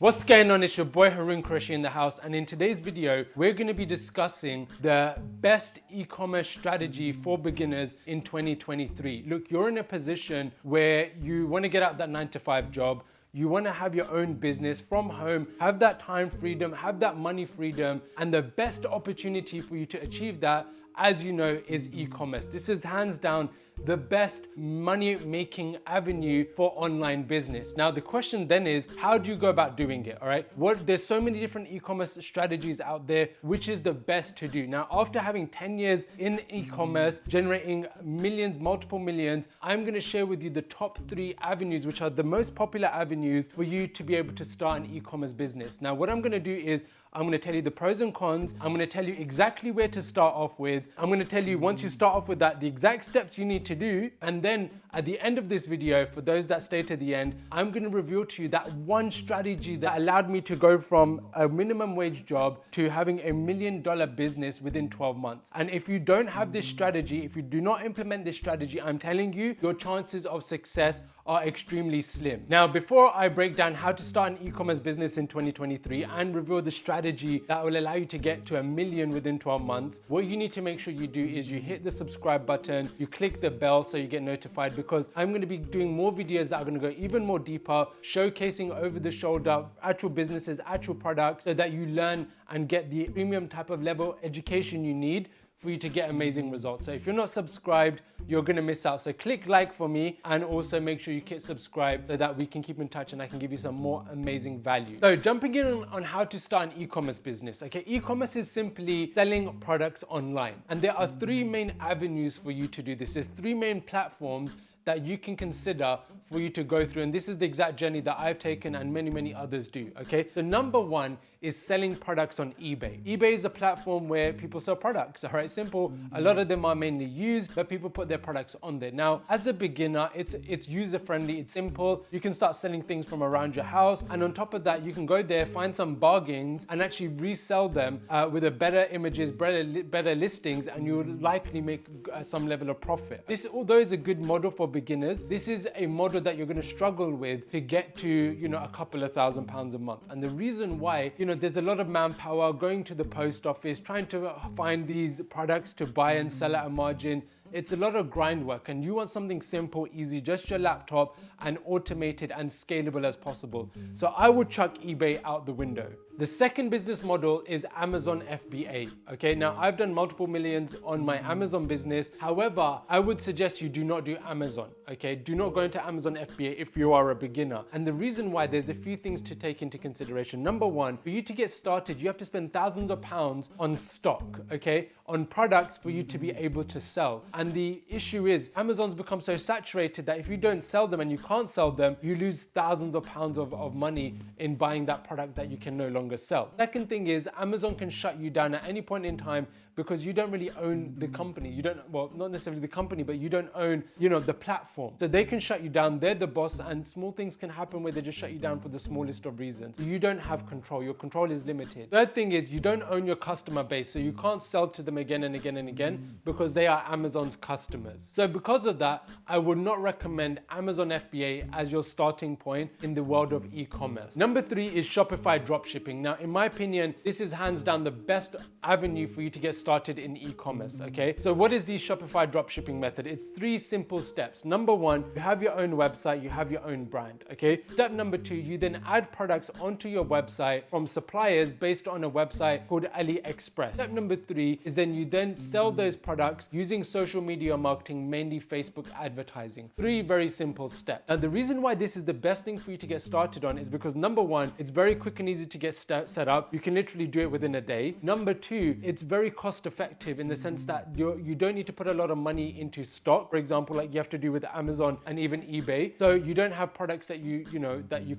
What's going on? It's your boy Haroon Qureshi in the house, and in today's video we're going to be discussing the best e-commerce strategy for beginners in 2023. Look, you're in a position where you want to get out that 9-to-5 job. You want to have your own business from home, have that time freedom, have that money freedom, and the best opportunity for you to achieve that, as you know, is e-commerce. This is hands down the best money-making avenue for online business. Now, the question then is, how do you go about doing it, all right? There's so many different e-commerce strategies out there, which is the best to do. Now, after having 10 years in e-commerce, generating millions, multiple millions, I'm gonna share with you the top 3 avenues, which are the most popular avenues for you to be able to start an e-commerce business. Now, what I'm gonna do is, I'm going to tell you the pros and cons. I'm going to tell you exactly where to start off with. I'm going to tell you, once you start off with that, the exact steps you need to do. And then at the end of this video, for those that stay to the end, I'm going to reveal to you that one strategy that allowed me to go from a minimum wage job to having $1 million business within 12 months. And if you don't have this strategy, if you do not implement this strategy, I'm telling you, your chances of success are extremely slim. Now, before I break down how to start an e-commerce business in 2023 and reveal the strategy that will allow you to get to $1 million within 12 months, what you need to make sure you do is you hit the subscribe button, you click the bell so you get notified, because I'm going to be doing more videos that are going to go even more deeper, showcasing over the shoulder actual businesses, actual products, so that you learn and get the premium type of level education you need for you to get amazing results. So if you're not subscribed, you're gonna miss out. So click like for me, and also make sure you hit subscribe so that we can keep in touch and I can give you some more amazing value. So jumping in on how to start an e-commerce business. Okay, e-commerce is simply selling products online. And there are 3 main avenues for you to do this. There's 3 main platforms that you can consider for you to go through. And this is the exact journey that I've taken and many others do, okay? The number 1 is selling products on eBay. eBay is a platform where people sell products, all right? Simple. A lot of them are mainly used, but people put their products on there. Now, as a beginner, it's user-friendly, it's simple. You can start selling things from around your house. And on top of that, you can go there, find some bargains, and actually resell them with a better images, better listings, and you'll likely make some level of profit. This, although is a good model for beginners, this is a model that you're gonna struggle with to get to, a couple of £1,000s a month. And the reason why, there's a lot of manpower going to the post office, trying to find these products to buy and sell at a margin. It's a lot of grind work, and you want something simple, easy, just your laptop, and automated and scalable as possible. So I would chuck eBay out the window. The second business model is Amazon FBA. Okay, now I've done multiple millions on my Amazon business. However, I would suggest you do not do Amazon. Okay, do not go into Amazon FBA if you are a beginner. And the reason why, there's a few things to take into consideration. Number 1, for you to get started, you have to spend thousands of pounds on stock, okay, on products for you to be able to sell. And the issue is, Amazon's become so saturated that if you don't sell them and you can't sell them, you lose thousands of pounds of money in buying that product that you can no longer sell. Second thing is, Amazon can shut you down at any point in time because you don't really own the company. You don't, well, not necessarily the company, but you don't own, the platform. So they can shut you down. They're the boss, and small things can happen where they just shut you down for the smallest of reasons. You don't have control. Your control is limited. Third thing is, you don't own your customer base, so you can't sell to them again and again and again because they are Amazon's customers. So because of that, I would not recommend Amazon FBA as your starting point in the world of e-commerce. Number 3 is Shopify dropshipping. Now, in my opinion, this is hands down the best avenue for you to get started in e-commerce, okay? So what is the Shopify dropshipping method? It's 3 simple steps. Number 1, you have your own website, you have your own brand, okay? Step number 2, you then add products onto your website from suppliers based on a website called AliExpress. Step number 3 is then you sell those products using social media marketing, mainly Facebook advertising. 3 very simple steps. Now, the reason why this is the best thing for you to get started on is because number 1, it's very quick and easy to get set up. You can literally do it within a day. Number 2, it's very cost effective in the sense that you don't need to put a lot of money into stock, for example, like you have to do with Amazon and even eBay. So you don't have products that you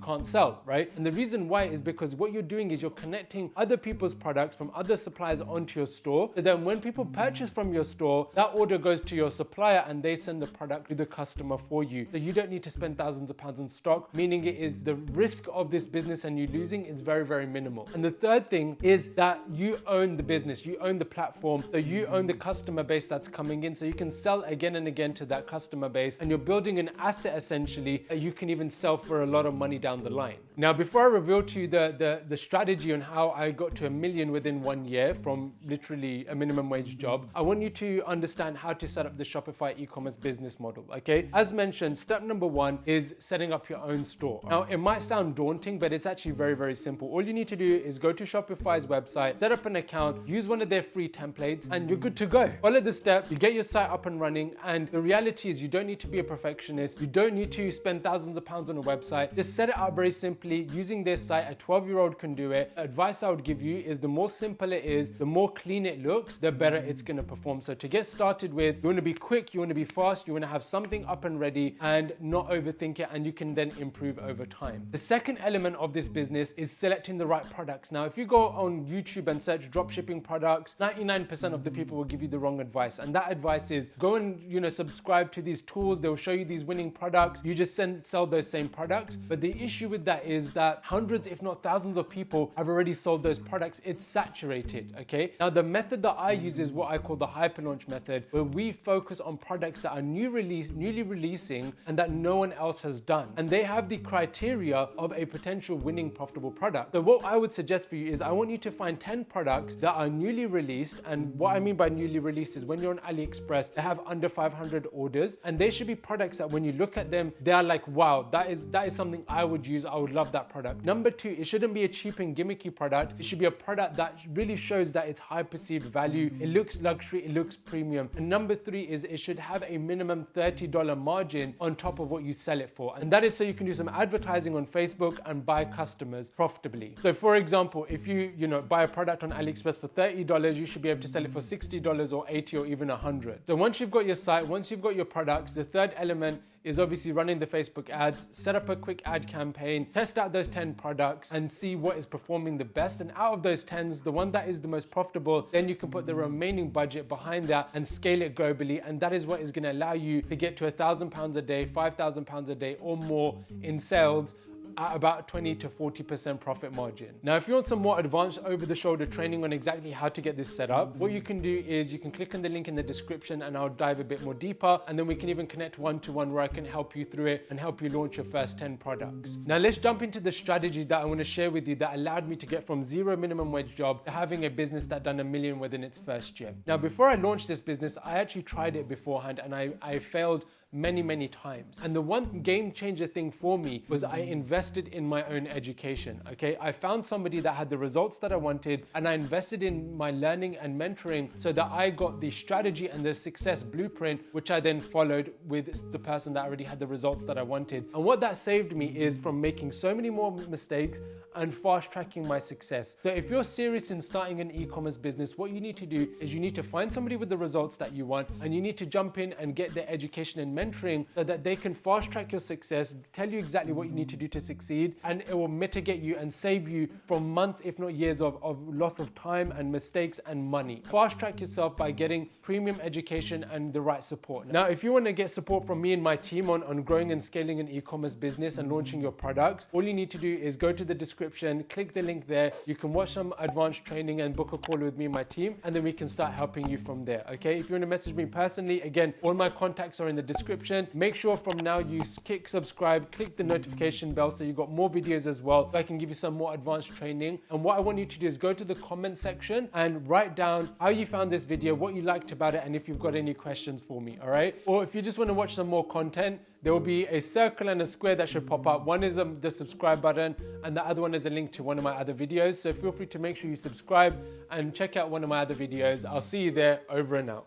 can't sell, right? And the reason why is because what you're doing is you're connecting other people's products from other suppliers onto your store. So then when people purchase from your store, that order goes to your supplier and they send the product to the customer for you. So you don't need to spend thousands of pounds in stock, meaning it is the risk of this business and you losing is very minimal. And the third thing is that you own the business, you own the platform, so you own the customer base that's coming in, so you can sell again and again to that customer base, and you're building an asset essentially that you can even sell for a lot of money down the line. Now, before I reveal to you the strategy on how I got to $1 million within 1 year from literally a minimum wage job, I want you to understand how to set up the Shopify e-commerce business model, okay? As mentioned, step number one is setting up your own store. Now, it might sound daunting, but it's actually very, very simple. All you need to do is go to Shopify's website, set up an account, use one of their free templates, and you're good to go. Follow the steps, you get your site up and running, and the reality is you don't need to be a perfectionist. You don't need to spend thousands of pounds on a website. Just set it up very simply using their site. A 12-year-old can do it. Advice I would give you is the more simple it is, the more clean it looks, the better it's going to perform. So to get started with, you want to be quick, you want to be fast, you want to have something up and ready and not overthink it, and you can then improve over time. The second element of this business is selecting the right products. Now, if you go on YouTube and search dropshipping products, 99% of the people will give you the wrong advice. And that advice is go and, subscribe to these tools. They'll show you these winning products. You just sell those same products. But the issue with that is that hundreds, if not thousands of people have already sold those products. It's saturated, okay? Now, the method that I use is what I call the hyper launch method, where we focus on products that are newly releasing and that no one else has done. And they have the criteria of a potential winning profitable product. So what I would suggest for you is I want you to find 10 products that are newly released. And what I mean by newly released is when you're on AliExpress, they have under 500 orders, and they should be products that when you look at them, they are like, wow, that is something I would use. I would love that product. Number two, it shouldn't be a cheap and gimmicky product. It should be a product that really shows that it's high perceived value. It looks luxury, it looks premium. And number three is it should have a minimum $30 margin on top of what you sell it for. And that is so you can do some advertising on Facebook and buy customers profitably. So for example, if you buy a product on AliExpress for $30, you should be able to sell it for $60 or $80 or even $100. So once you've got your site, once you've got your products, the third element is obviously running the Facebook ads. Set up a quick ad campaign, test out those 10 products and see what is performing the best. And out of those 10s, the one that is the most profitable, then you can put the remaining budget behind that and scale it globally. And that is what is going to allow you to get to £1,000 a day, £5,000 a day or more in sales at about 20 to 40% profit margin. Now, if you want some more advanced over-the-shoulder training on exactly how to get this set up, what you can do is you can click on the link in the description and I'll dive a bit more deeper, and then we can even connect one-to-one where I can help you through it and help you launch your first 10 products. Now, let's jump into the strategy that I want to share with you that allowed me to get from zero minimum wage job to having a business that done $1 million within its first year. Now, before I launched this business, I actually tried it beforehand and I failed many times. And the one game changer thing for me was I invested in my own education, okay? I found somebody that had the results that I wanted, and I invested in my learning and mentoring so that I got the strategy and the success blueprint, which I then followed with the person that already had the results that I wanted. And what that saved me is from making so many more mistakes and fast tracking my success. So if you're serious in starting an e-commerce business, what you need to do is you need to find somebody with the results that you want, and you need to jump in and get their education and mentoring so that they can fast track your success, tell you exactly what you need to do to succeed, and it will mitigate you and save you from months, if not years of loss of time and mistakes and money. Fast track yourself by getting premium education and the right support. Now, if you want to get support from me and my team on growing and scaling an e-commerce business and launching your products, all you need to do is go to the description, click the link there. You can watch some advanced training and book a call with me and my team, and then we can start helping you from there, okay? If you want to message me personally, again, all my contacts are in the description. Make sure from now you click subscribe, click the notification bell so you got more videos as well, so I can give you some more advanced training. And what I want you to do is go to the comment section and write down how you found this video, what you liked about it, and if you've got any questions for me, all right? Or if you just want to watch some more content, there will be a circle and a square that should pop up. One is the subscribe button, and the other one is a link to one of my other videos. So feel free to make sure you subscribe and check out one of my other videos. I'll see you there. Over and out.